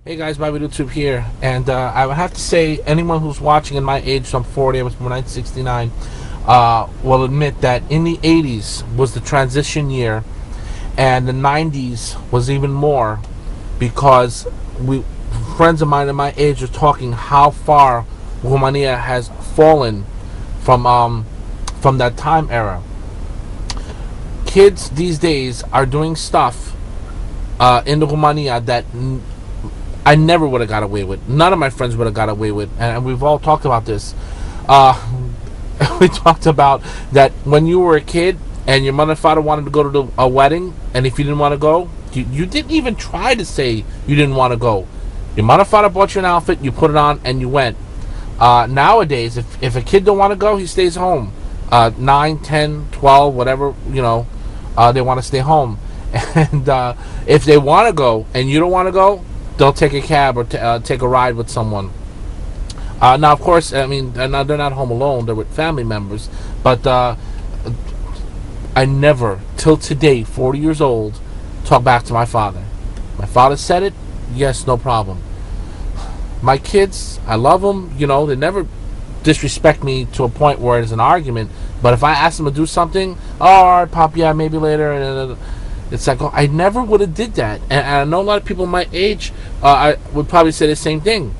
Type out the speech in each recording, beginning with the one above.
Hey guys, Bobby YouTube here, and I would have to say anyone who's watching in my age, so I'm 40, I was born 1969, will admit that in the 80s was the transition year, and the 90s was even more, because we friends of mine in my age are talking how far Romania has fallen from that time era. Kids these days are doing stuff in Romania that I never would have got away with. None of my friends would have got away with, and we've all talked about this. Uh, we talked about that when you were a kid and your mother and father wanted to go to a wedding, and if you didn't want to go, you didn't even try to say you didn't want to go. Your mother and father bought you an outfit, you put it on, and you went. Nowadays, if a kid don't want to go, he stays home. 9, 10, 12, whatever, they want to stay home. And if they want to go and you don't want to go, they'll take a cab or take a ride with someone. Now, of course, I mean, they're not home alone. They're with family members. But I never, till today, 40 years old, talk back to my father. My father said it, yes, no problem. My kids, I love them. They never disrespect me to a point where it's an argument. But if I ask them to do something, oh, all right, Pop, yeah, maybe later. And it's like, oh, I never would have did that. And I know a lot of people my age I would probably say the same thing.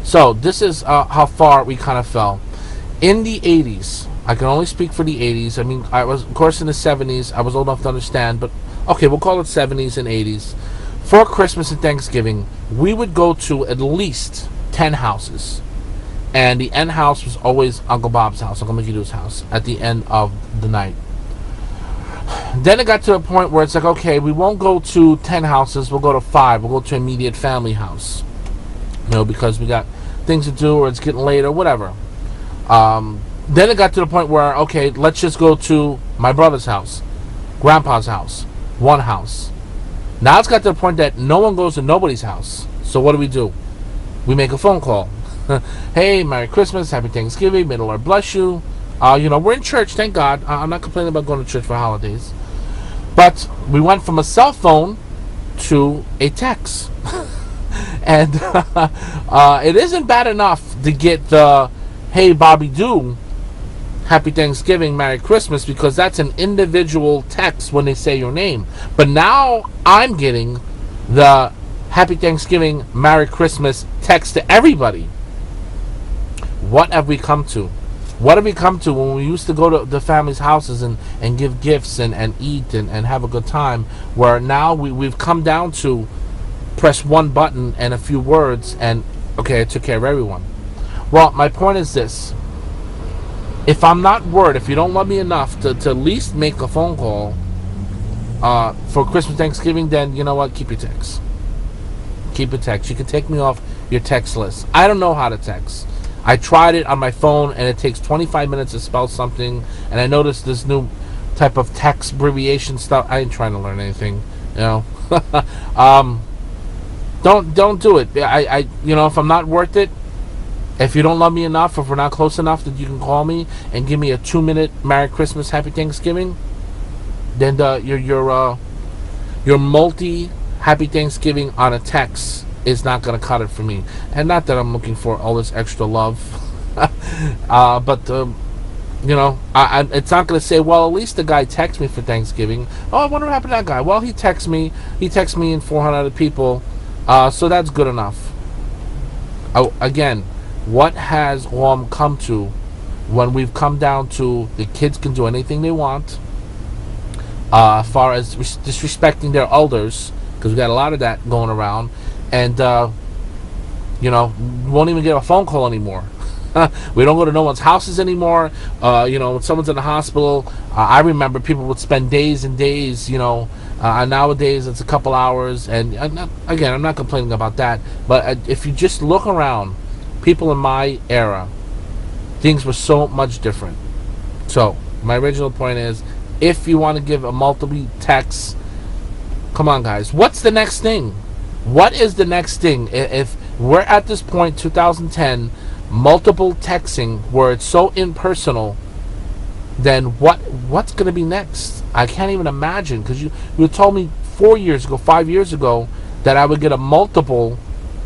So this is how far we kind of fell. In the 80s, I can only speak for the 80s. I mean, I was, of course, in the 70s. I was old enough to understand. But, okay, we'll call it 70s and 80s. For Christmas and Thanksgiving, we would go to at least 10 houses. And the end house was always Uncle Bob's house, Uncle Mickey Doo's house, at the end of the night. Then it got to a point where it's like, okay, we won't go to 10 houses, we'll go to 5. We'll go to immediate family house. Because we got things to do, or it's getting late, or whatever. Then it got to the point where, okay, let's just go to my brother's house, grandpa's house, one house. Now it's got to the point that no one goes to nobody's house. So what do? We make a phone call. Hey, Merry Christmas, Happy Thanksgiving, may the Lord bless you. We're in church, thank God. I'm not complaining about going to church for holidays. But we went from a cell phone to a text. And it isn't bad enough to get the, hey, Bobby Doo, Happy Thanksgiving, Merry Christmas, because that's an individual text when they say your name. But now I'm getting the Happy Thanksgiving, Merry Christmas text to everybody. What have we come to? What have we come to when we used to go to the family's houses and give gifts and eat and have a good time, where now we've come down to press one button and a few words and, okay, I took care of everyone. Well, my point is this. If I'm not worried, if you don't love me enough to at least make a phone call for Christmas, Thanksgiving, then you know what? Keep your text. Keep your text. You can take me off your text list. I don't know how to text. I tried it on my phone, and it takes 25 minutes to spell something. And I noticed this new type of text abbreviation stuff. I ain't trying to learn anything, Don't do it. If I'm not worth it, if you don't love me enough, if we're not close enough that you can call me and give me a 2-minute Merry Christmas, Happy Thanksgiving, then your multi Happy Thanksgiving on a text is not going to cut it for me. And not that I'm looking for all this extra love. But it's not going to say, well, at least the guy texted me for Thanksgiving. Oh, I wonder what happened to that guy. Well, he texted me. He texted me and 400 other people. So that's good enough. Again, what has Guam come to when we've come down to the kids can do anything they want, as far as disrespecting their elders, because we got a lot of that going around, and we won't even get a phone call anymore. We don't go to no one's houses anymore. When someone's in the hospital, I remember people would spend days and days, nowadays it's a couple hours. And I'm not complaining about that. But if you just look around, people in my era, things were so much different. So my original point is, if you want to give a multiple text, come on, guys. What's the next thing? What is the next thing? If we're at this point, 2010, multiple texting where it's so impersonal, then what's going to be next? I can't even imagine, because you told me 4 years ago, 5 years ago, that I would get a multiple,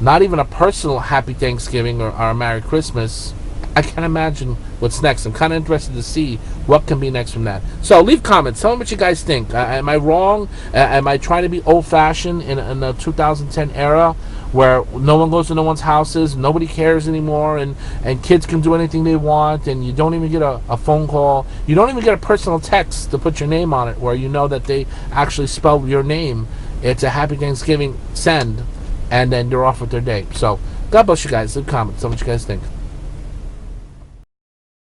not even a personal Happy Thanksgiving or Merry Christmas. I can't imagine what's next. I'm kind of interested to see what can be next from that. So leave comments. Tell me what you guys think. Am I wrong? Am I trying to be old-fashioned in the 2010 era where no one goes to no one's houses, nobody cares anymore, and kids can do anything they want, and you don't even get a phone call. You don't even get a personal text to put your name on it where you know that they actually spelled your name. It's a Happy Thanksgiving, send, and then you're off with their day. So God bless you guys. Leave comments. Tell me what you guys think.